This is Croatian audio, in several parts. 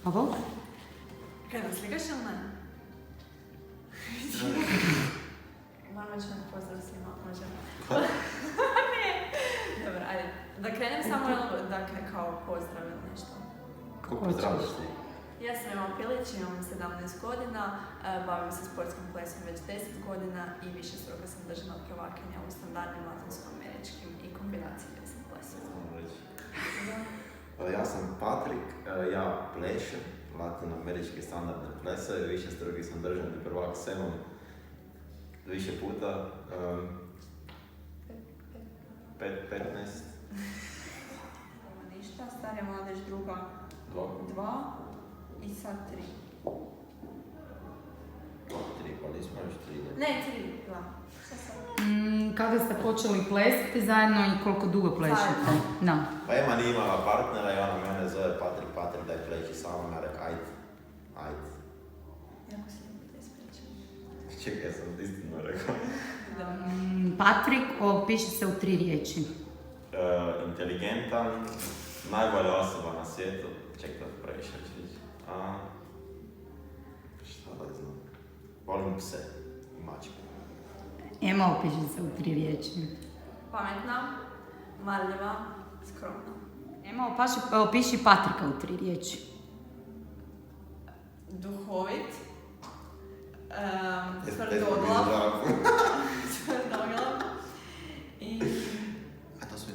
Ovo? Kaj nam slikaš ili ne? Mama će nam pozdrav svima, možemo. Ne. Dobro, ajde. Da krenem samo, dakle, kao pozdrav ili nešto. Kako pozdravljaš ti? Ja sam Ema Pilić, imam 17 godina, bavim se sportskim plesom već 10 godina i višestruka sam državna prvakinja u standardnim latinsko-američkim i kombinaciji plesnim plesovima. Ja sam Patrik, ja plešem latinoameričke standardne plesove, višestruki sam državni prvak s Emom više puta, 15. Ništa, starija mladež druga 2 i sad 3. 3, pa nismo još 3. Ne, 3, 2. Kada ste počeli plesati zajedno i koliko dugo plešete? Da. Pa Ema nije imala partnera i ona mene zove Patrik, daj pleši sa mnom, ja rekao, ajde. Jako se ljubite ispričam. Čekaj, ja sam istinu rekao. Patrik opiše se u 3 riječi. Inteligentan, najbolja osoba na svijetu, čekaj da previše ću reći. Šta da znam? Volim pse i mačke. Ema opiše se u 3 riječi. Pametna, marljiva, skromna. Ema opiši Patrika u 3 riječi. Duhovit, Tvrdoglav. tvrdoglav i... A to su...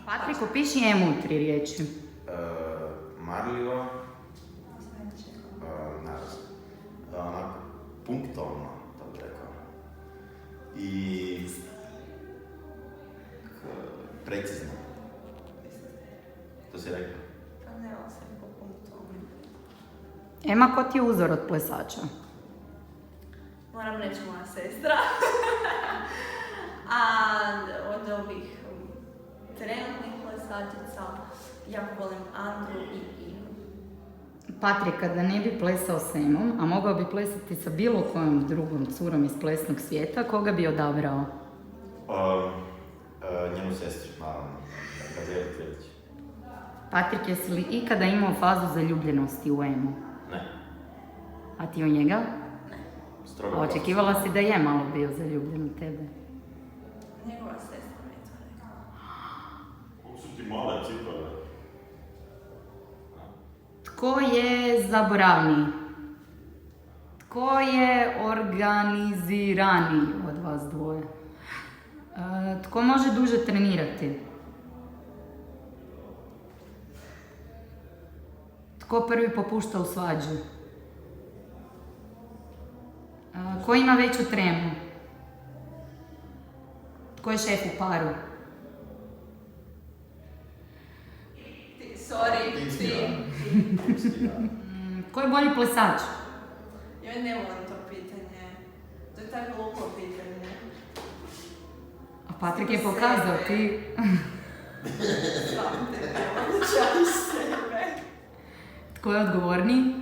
Patrik, opiši Emu u 3 riječi. Marljivo, onako, punktualno, to bih rekao. I... precizno. To si rekao? Pa ne, ali sam po punktu. Ema, ko ti je uzor od plesača? Moram reći moja sestra. A od ovih trenutnih plesačica jako volim Andru i Inu. Patrik, kada ne bi plesao s Emom, a mogao bi plesati sa bilo kojom drugom curom iz plesnog svijeta, koga bi odabrao? Njenu sestru, naravno. Gazelu Tvilić. Patrik, jesi li ikada imao fazu zaljubljenosti u Emu? Ne. A ti u njega? Strogo A očekivala si da je malo bio zaljubljen u tebe? Njegova sestra mi je to rekla. Kako su ti male cipele? Tko je zaboravniji? Tko je organiziraniji od vas dvoje? Tko može duže trenirati? Tko prvi popušta u svađu? Tko ima veću tremu? Tko je šef u paru? Tko je bolji plesač? Ja ne volim to pitanje. To je tako glupo pitanje. A Patrik je pokazao, ti... Svam tebe, odličaš sebe. Tko je odgovorniji?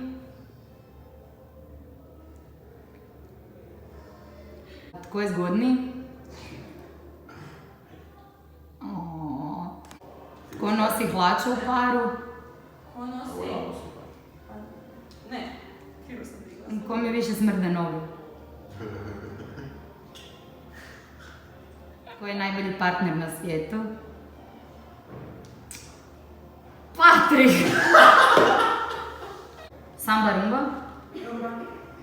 Tko je zgodniji? Tko nosi hlače u paru? Ko nosi? Ne, krivo sam digla. Kom je više smrde noge? Tko je najbolji partner na svijetu? Patrik! Samba rumba?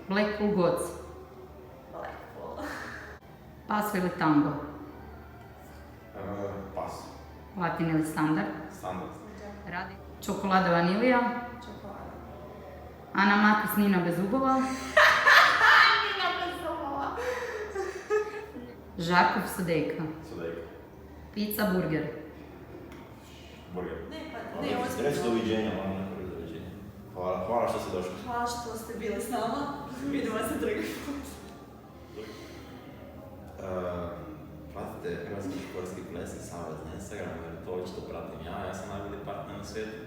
Blackpool goc? Blackpool. Paso ili tango? Pas. Latin ili standard? Standard. Radi. Čokolada vanilija? Čokolada. Ana Matis, Nina bez zubova? Nina bez zubova. Žakov, Sudeka? Sudeka. Pizza, burger? Burger. Ne, pa ne, ozbiljno. Reći doviđenja, ono napravi doviđenja. Hvala što ste došli. Hvala što ste bili s nama. Vidimo se drugi put. Pratite Hrvatski športski plesni savez na Instagramu, jer to očito pratim ja sam najbolji partner na svijetu.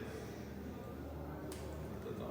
To je to.